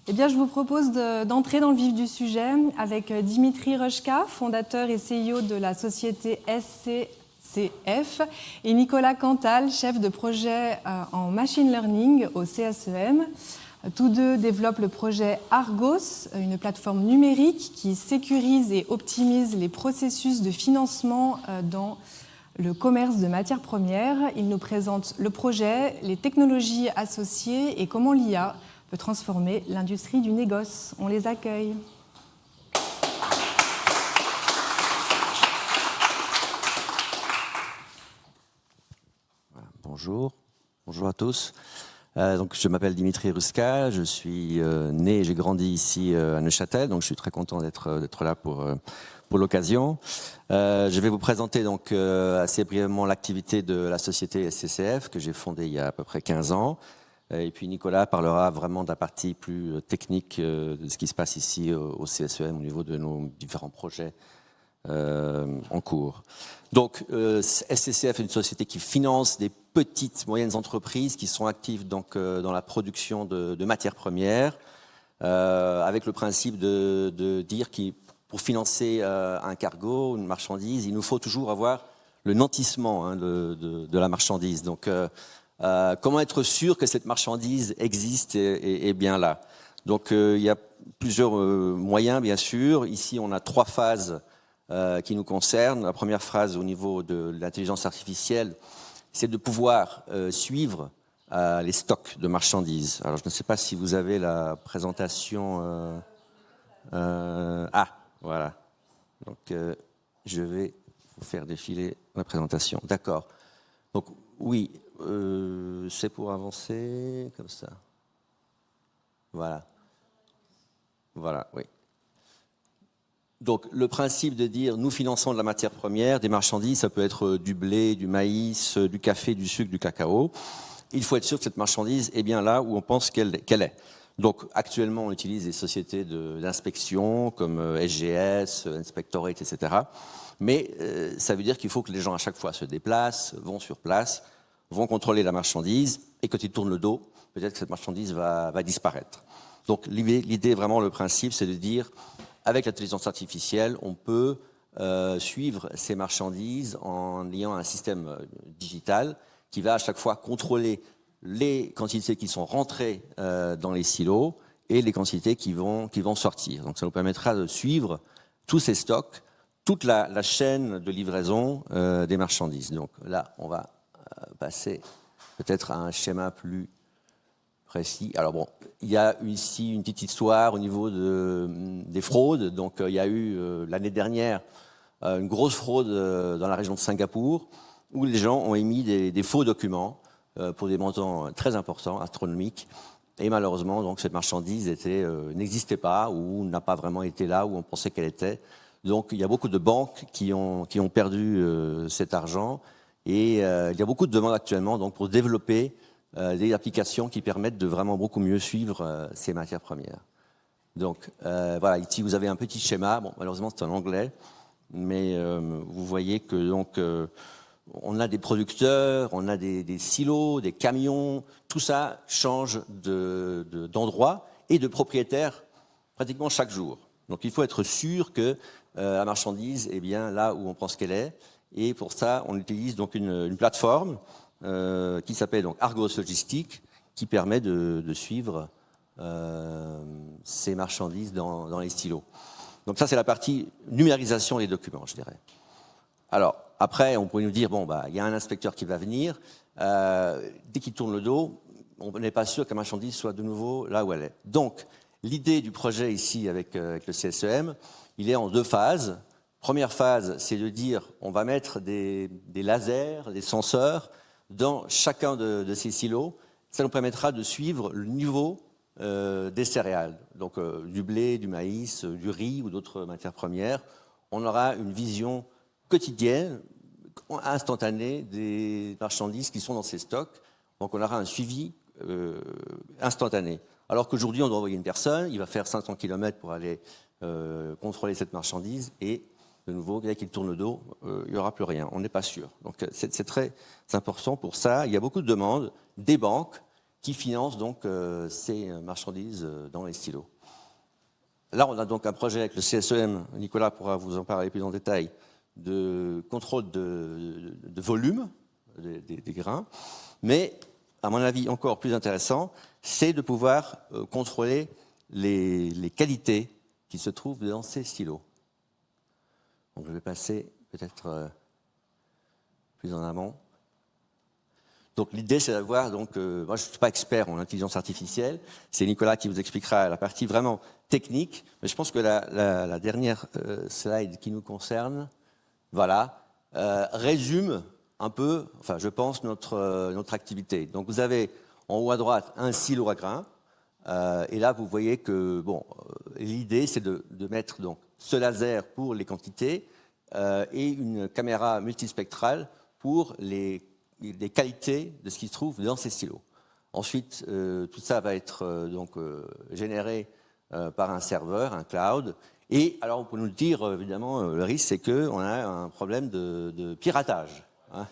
Eh bien, je vous propose d'entrer dans le vif du sujet avec Dimitri Rushka, fondateur et CEO de la société SCCF, et Nicolas Cantal, chef de projet en machine learning au CSEM. Tous deux développent le projet Argos, une plateforme numérique qui sécurise et optimise les processus de financement dans le commerce de matières premières. Ils nous présentent le projet, les technologies associées et comment l'IA peut transformer l'industrie du négoce. On les accueille. Bonjour à tous. Donc, je m'appelle Dimitri Rushka, je suis né et j'ai grandi ici à Neuchâtel, donc je suis très content d'être là pour l'occasion. Je vais vous présenter donc assez brièvement l'activité de la société SCCF que j'ai fondée il y a à peu près 15 ans. Et puis Nicolas parlera vraiment de la partie plus technique de ce qui se passe ici au CSEM au niveau de nos différents projets en cours. Donc SCCF est une société qui finance des petites, moyennes entreprises qui sont actives donc, dans la production de matières premières avec le principe de dire que pour financer un cargo, une marchandise, il nous faut toujours avoir le nantissement de la marchandise. Donc comment être sûr que cette marchandise existe et est bien là? Donc il y a plusieurs moyens, bien sûr. Ici, on a 3 phases qui nous concernent. La première phase au niveau de l'intelligence artificielle, c'est de pouvoir suivre les stocks de marchandises. Alors, je ne sais pas si vous avez la présentation. Voilà. Donc, je vais vous faire défiler la présentation. D'accord. Donc, oui, c'est pour avancer comme ça. Voilà. Voilà, oui. Donc, le principe de dire nous finançons de la matière première, des marchandises, ça peut être du blé, du maïs, du café, du sucre, du cacao. Il faut être sûr que cette marchandise est bien là où on pense qu'elle est. Donc, actuellement, on utilise des sociétés d'inspection comme SGS, Inspectorate, etc. Mais ça veut dire qu'il faut que les gens à chaque fois se déplacent, vont sur place, vont contrôler la marchandise, et quand ils tournent le dos, peut-être que cette marchandise va disparaître. Donc, l'idée, vraiment, le principe, c'est de dire avec l'intelligence artificielle, on peut suivre ces marchandises en ayant un système digital qui va à chaque fois contrôler les quantités qui sont rentrées dans les silos et les quantités qui vont sortir. Donc ça nous permettra de suivre tous ces stocks, toute la chaîne de livraison des marchandises. Donc là, on va passer peut-être à un schéma plus précis. Alors bon, il y a ici une petite histoire au niveau des fraudes. Donc il y a eu l'année dernière une grosse fraude dans la région de Singapour où les gens ont émis des faux documents pour des montants très importants, astronomiques. Et malheureusement, donc cette marchandise n'existait pas ou n'a pas vraiment été là où on pensait qu'elle était. Donc il y a beaucoup de banques qui ont perdu cet argent et il y a beaucoup de demandes actuellement donc pour développer des applications qui permettent de vraiment beaucoup mieux suivre ces matières premières. Donc voilà, ici vous avez un petit schéma. Bon, malheureusement c'est en anglais, mais vous voyez que donc on a des producteurs, on a des silos, des camions, tout ça change d'endroit et de propriétaire pratiquement chaque jour. Donc il faut être sûr que la marchandise est bien là où on pense qu'elle est. Et pour ça, on utilise donc une plateforme qui s'appelle donc Argos Logistique, qui permet de suivre ces marchandises dans les silos. Donc ça, c'est la partie numérisation des documents, je dirais. Alors, après, on pourrait nous dire, bon, il y a un inspecteur qui va venir, dès qu'il tourne le dos, on n'est pas sûr que la marchandise soit de nouveau là où elle est. Donc, l'idée du projet ici avec le CSEM, il est en 2 phases. Première phase, c'est de dire, on va mettre des lasers, des senseurs dans chacun de ces silos. Ça nous permettra de suivre le niveau des céréales, donc du blé, du maïs, du riz ou d'autres matières premières. On aura une vision quotidienne, instantanée des marchandises qui sont dans ces stocks. Donc on aura un suivi instantané. Alors qu'aujourd'hui, on doit envoyer une personne, il va faire 500 km pour aller contrôler cette marchandise et de nouveau, dès qu'il tourne le dos, il n'y aura plus rien. On n'est pas sûr. Donc c'est très important pour ça. Il y a beaucoup de demandes des banques qui financent donc ces marchandises dans les stylos. Là, on a donc un projet avec le CSEM, Nicolas pourra vous en parler plus en détail, de contrôle de volume des grains, mais à mon avis encore plus intéressant, c'est de pouvoir contrôler les qualités qui se trouvent dans ces stylos. Donc je vais passer peut-être plus en amont. Donc l'idée, c'est d'avoir, moi je ne suis pas expert en intelligence artificielle, c'est Nicolas qui vous expliquera la partie vraiment technique, mais je pense que la dernière slide qui nous concerne, voilà, résume un peu, enfin je pense, notre activité. Donc vous avez en haut à droite un silo à grains, et là vous voyez que l'idée c'est de mettre donc ce laser pour les quantités et une caméra multispectrale pour les qualités de ce qui se trouve dans ces stylos. Ensuite, tout ça va être généré par un serveur, un cloud. Et alors, on peut nous le dire, évidemment, le risque, c'est qu'on a un problème de piratage. Hein.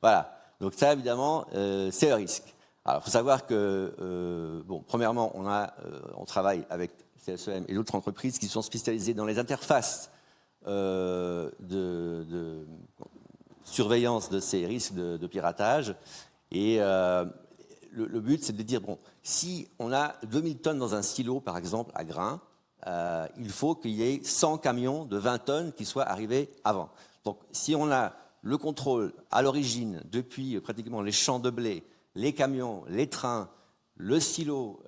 Voilà. Donc ça, évidemment, c'est le risque. Alors, il faut savoir que, premièrement, on travaille avec CSEM et d'autres entreprises qui sont spécialisées dans les interfaces de surveillance de ces risques de piratage. Et le but, c'est de dire, si on a 2000 tonnes dans un silo, par exemple, à grains, il faut qu'il y ait 100 camions de 20 tonnes qui soient arrivés avant. Donc, si on a le contrôle à l'origine, depuis pratiquement les champs de blé, les camions, les trains, le silo,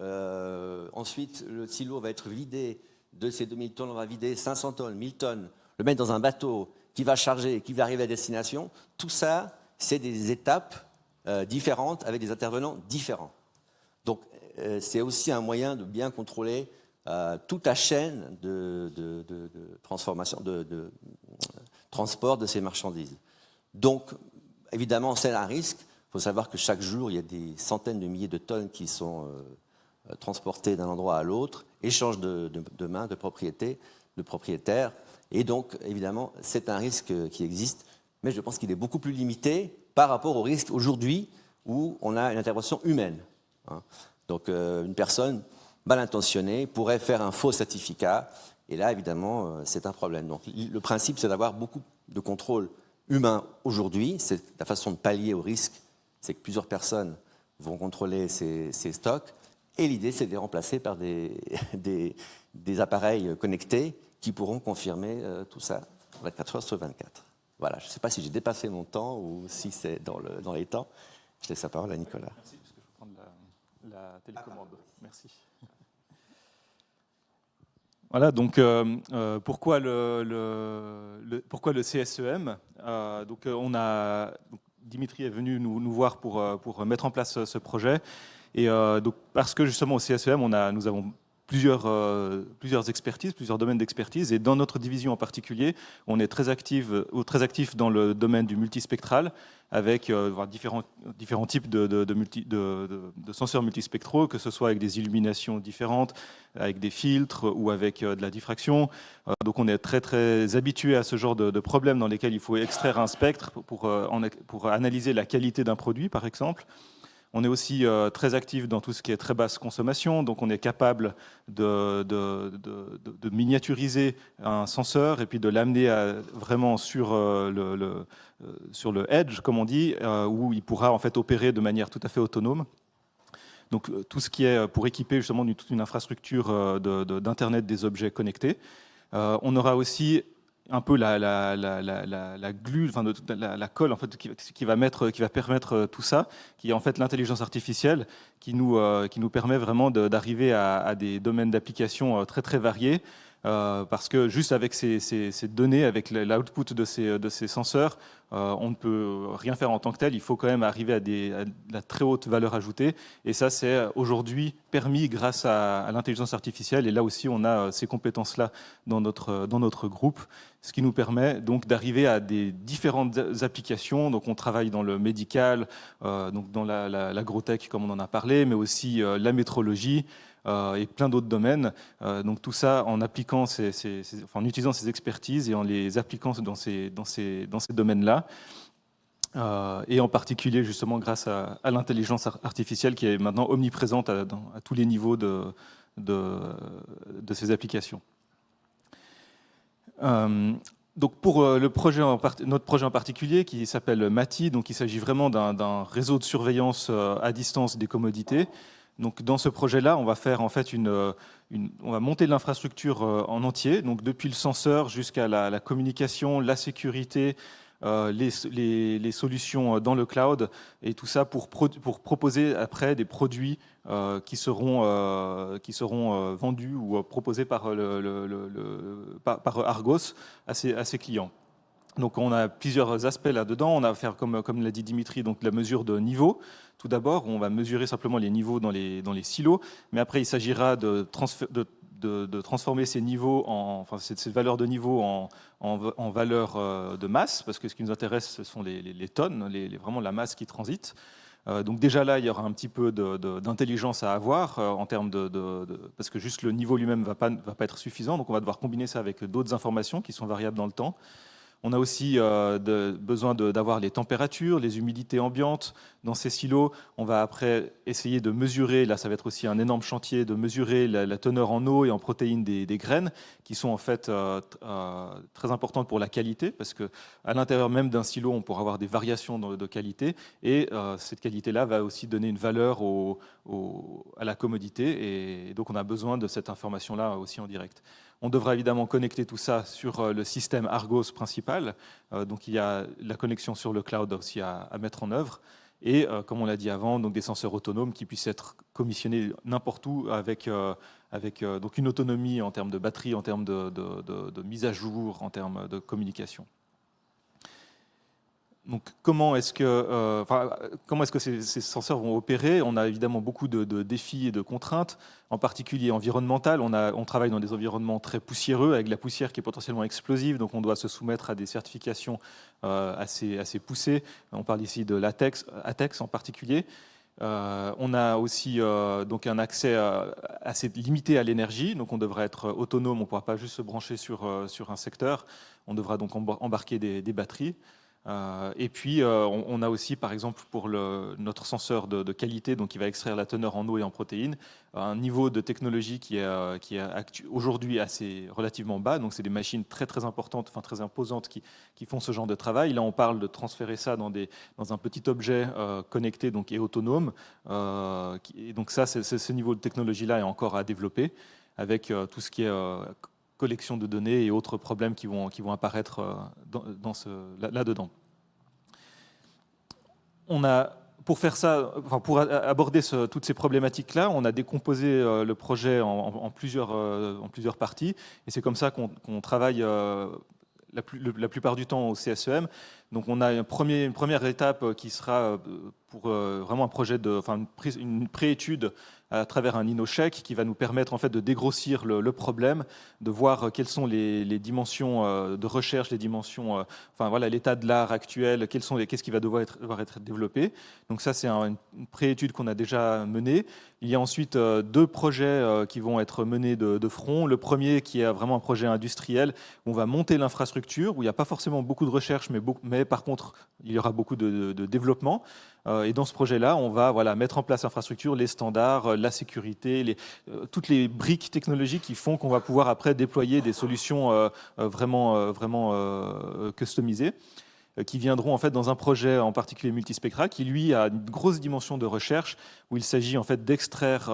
ensuite, le silo va être vidé de ces 2000 tonnes, on va vider 500 tonnes, 1000 tonnes, le mettre dans un bateau qui va charger, qui va arriver à destination. Tout ça, c'est des étapes différentes avec des intervenants différents. Donc, c'est aussi un moyen de bien contrôler toute la chaîne de transformation, de transport de ces marchandises. Donc, évidemment, c'est un risque. Il faut savoir que chaque jour, il y a des centaines de milliers de tonnes qui sont transportées d'un endroit à l'autre, échange de mains, de propriétaires. Et donc, évidemment, c'est un risque qui existe, mais je pense qu'il est beaucoup plus limité par rapport au risque aujourd'hui où on a une intervention humaine. Hein. Donc, une personne mal intentionnée pourrait faire un faux certificat, et là, évidemment, c'est un problème. Donc, le principe, c'est d'avoir beaucoup de contrôle humain aujourd'hui. C'est la façon de pallier au risque, c'est que plusieurs personnes vont contrôler ces stocks, et l'idée, c'est de les remplacer par des appareils connectés qui pourront confirmer tout ça 24 heures sur 24. Voilà, je ne sais pas si j'ai dépassé mon temps ou si c'est dans les temps. Je laisse la parole à Nicolas. Merci, parce que je vais prendre la télécommande. Merci. Voilà, donc pourquoi le CSEM Dimitri est venu nous voir pour mettre en place ce projet. Et donc, parce que justement au CSEM, nous avons plusieurs expertises, plusieurs domaines d'expertise, et dans notre division en particulier, on est très actif dans le domaine du multispectral, avec différents types de senseurs multispectraux, que ce soit avec des illuminations différentes, avec des filtres ou avec de la diffraction. Donc on est très très habitué à ce genre de problèmes dans lesquels il faut extraire un spectre pour analyser la qualité d'un produit, par exemple. On est aussi très actif dans tout ce qui est très basse consommation, donc on est capable de miniaturiser un senseur et puis de l'amener vraiment sur le edge, comme on dit, où il pourra en fait opérer de manière tout à fait autonome. Donc tout ce qui est pour équiper justement toute une infrastructure d'Internet des objets connectés. On aura aussi un peu la glue, enfin la colle en fait qui va permettre tout ça, qui est en fait l'intelligence artificielle qui nous permet vraiment d'arriver à des domaines d'application très très variés. Parce que juste avec ces données, avec l'output de ces senseurs, on ne peut rien faire en tant que tel. Il faut quand même arriver à la très haute valeur ajoutée. Et ça, c'est aujourd'hui permis grâce à l'intelligence artificielle. Et là aussi, on a ces compétences-là dans notre groupe, ce qui nous permet donc d'arriver à des différentes applications. Donc, on travaille dans le médical, donc dans l'agrotech, comme on en a parlé, mais aussi la métrologie. Et plein d'autres domaines. Donc tout ça en appliquant en utilisant ces expertises et en les appliquant dans ces domaines-là. et en particulier justement grâce à l'intelligence artificielle qui est maintenant omniprésente à tous les niveaux de ces applications. Donc pour notre projet en particulier qui s'appelle MATI, donc il s'agit vraiment d'un réseau de surveillance à distance des commodités. Donc dans ce projet-là, on va faire en fait on va monter l'infrastructure en entier, donc depuis le senseur jusqu'à la communication, la sécurité, les solutions dans le cloud, et tout ça pour proposer après des produits qui seront vendus ou proposés par Argos à ses clients. Donc on a plusieurs aspects là-dedans. On va faire, comme l'a dit Dimitri, donc la mesure de niveau. Tout d'abord, on va mesurer simplement les niveaux dans les silos, mais après il s'agira de transformer ces niveaux, ces valeurs de niveau en valeurs de masse, parce que ce qui nous intéresse, ce sont les tonnes, vraiment la masse qui transite. Donc déjà là, il y aura un petit peu d'intelligence à avoir en termes parce que juste le niveau lui-même va pas être suffisant, donc on va devoir combiner ça avec d'autres informations qui sont variables dans le temps. On a aussi besoin d'avoir les températures, les humidités ambiantes dans ces silos. On va après essayer de mesurer, là ça va être aussi un énorme chantier, de mesurer la teneur en eau et en protéines des graines, qui sont en fait très importantes pour la qualité, parce qu'à l'intérieur même d'un silo, on pourra avoir des variations de qualité, et cette qualité-là va aussi donner une valeur à la commodité, et donc on a besoin de cette information-là aussi en direct. On devra évidemment connecter tout ça sur le système Argos principal. Donc il y a la connexion sur le cloud aussi à mettre en œuvre. Et comme on l'a dit avant, donc des senseurs autonomes qui puissent être commissionnés n'importe où avec donc une autonomie en termes de batterie, en termes de mise à jour, en termes de communication. Donc, comment est-ce que ces senseurs vont opérer? On a évidemment beaucoup de défis et de contraintes, en particulier environnementales. On travaille dans des environnements très poussiéreux, avec de la poussière qui est potentiellement explosive, donc on doit se soumettre à des certifications assez poussées. On parle ici de ATEX en particulier. On a aussi donc un accès assez limité à l'énergie, donc on devrait être autonome, on ne pourra pas juste se brancher sur un secteur, on devra donc embarquer des batteries. Et puis, on a aussi, par exemple, pour notre senseur de qualité, donc qui va extraire la teneur en eau et en protéines, un niveau de technologie qui est aujourd'hui assez relativement bas. Donc, c'est des machines très, très importantes, enfin très imposantes qui font ce genre de travail. Là, on parle de transférer ça dans un petit objet connecté donc, et autonome. Et donc, ça, ce niveau de technologie-là est encore à développer avec tout ce qui est collection de données et autres problèmes qui vont apparaître là-dedans. Pour faire ça, pour aborder toutes ces problématiques-là, on a décomposé le projet en plusieurs parties, et c'est comme ça qu'on travaille la plupart du temps au CSEM. Donc on a une première étape qui sera pour vraiment un projet une préétude à travers un InnoCheck qui va nous permettre en fait de dégrossir le problème, de voir quelles sont les dimensions de recherche, les dimensions, l'état de l'art actuel, qu'est-ce qui va devoir être développé. Donc ça, c'est une préétude qu'on a déjà menée. Il y a ensuite deux projets qui vont être menés de front. Le premier qui est vraiment un projet industriel où on va monter l'infrastructure, où il n'y a pas forcément beaucoup de recherche, mais par contre, il y aura beaucoup de développement. Et dans ce projet-là, on va mettre en place l'infrastructure, les standards, la sécurité, toutes les briques technologiques qui font qu'on va pouvoir après déployer des solutions vraiment customisées, qui viendront en fait dans un projet en particulier multispectra, qui lui a une grosse dimension de recherche, où il s'agit en fait d'extraire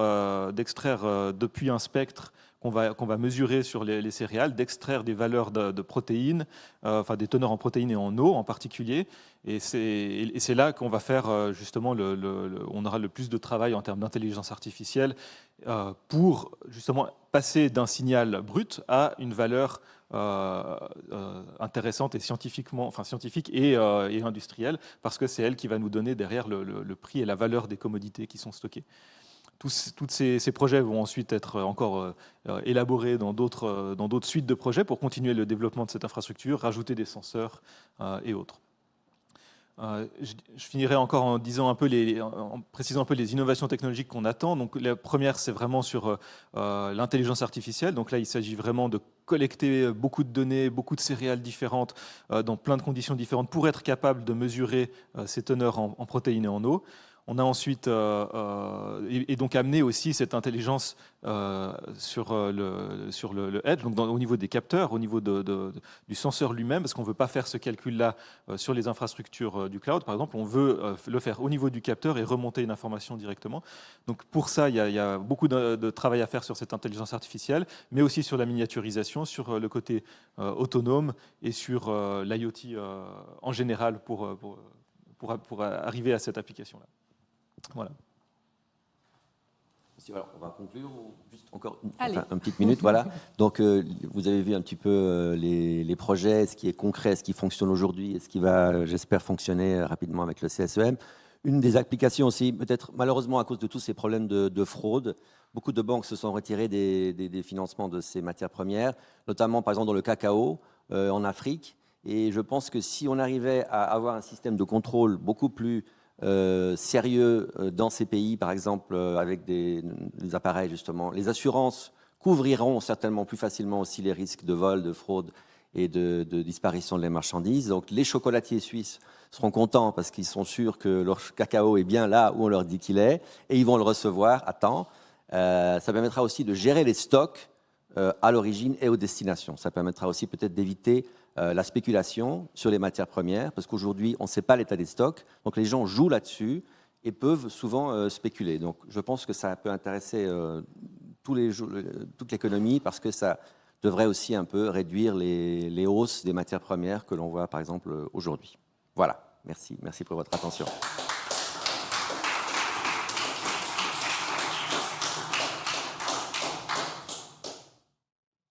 depuis un spectre qu'on va mesurer sur les céréales, d'extraire des valeurs de protéines, des teneurs en protéines et en eau en particulier. Et c'est là qu'on va faire justement, on aura le plus de travail en termes d'intelligence artificielle pour justement passer d'un signal brut à une valeur intéressante et scientifique et industrielle, parce que c'est elle qui va nous donner derrière le prix et la valeur des commodités qui sont stockées. Tous ces projets vont ensuite être encore élaborés dans d'autres suites de projets pour continuer le développement de cette infrastructure, rajouter des senseurs et autres. Je finirai encore en précisant un peu les innovations technologiques qu'on attend. Donc, la première, c'est vraiment sur l'intelligence artificielle. Donc là, il s'agit vraiment de collecter beaucoup de données, beaucoup de céréales différentes, dans plein de conditions différentes, pour être capable de mesurer ces teneurs en protéines et en eau. On a ensuite et donc amené aussi cette intelligence sur le edge, donc au niveau des capteurs, au niveau du senseur lui-même, parce qu'on ne veut pas faire ce calcul-là sur les infrastructures du cloud, par exemple. On veut le faire au niveau du capteur et remonter une information directement. Donc pour ça, il y a beaucoup de travail à faire sur cette intelligence artificielle, mais aussi sur la miniaturisation, sur le côté autonome et sur l'IoT en général pour arriver à cette application-là. Voilà. Alors, on va conclure, juste encore une petite minute. Voilà. Donc, vous avez vu un petit peu les projets, ce qui est concret, ce qui fonctionne aujourd'hui et ce qui va, j'espère, fonctionner rapidement avec le CSEM. Une des applications aussi, peut-être malheureusement à cause de tous ces problèmes de fraude, beaucoup de banques se sont retirées des financements de ces matières premières, notamment par exemple dans le cacao en Afrique. Et je pense que si on arrivait à avoir un système de contrôle beaucoup plus sérieux dans ces pays, par exemple avec des appareils justement. Les assurances couvriront certainement plus facilement aussi les risques de vol, de fraude et de disparition de les marchandises. Donc les chocolatiers suisses seront contents parce qu'ils sont sûrs que leur cacao est bien là où on leur dit qu'il est et ils vont le recevoir à temps. Ça permettra aussi de gérer les stocks à l'origine et aux destinations. Ça permettra aussi peut-être d'éviter la spéculation sur les matières premières, parce qu'aujourd'hui, on ne sait pas l'état des stocks, donc les gens jouent là-dessus et peuvent souvent spéculer. Donc je pense que ça peut intéresser toute l'économie, parce que ça devrait aussi un peu réduire les hausses des matières premières que l'on voit par exemple aujourd'hui. Voilà, merci pour votre attention.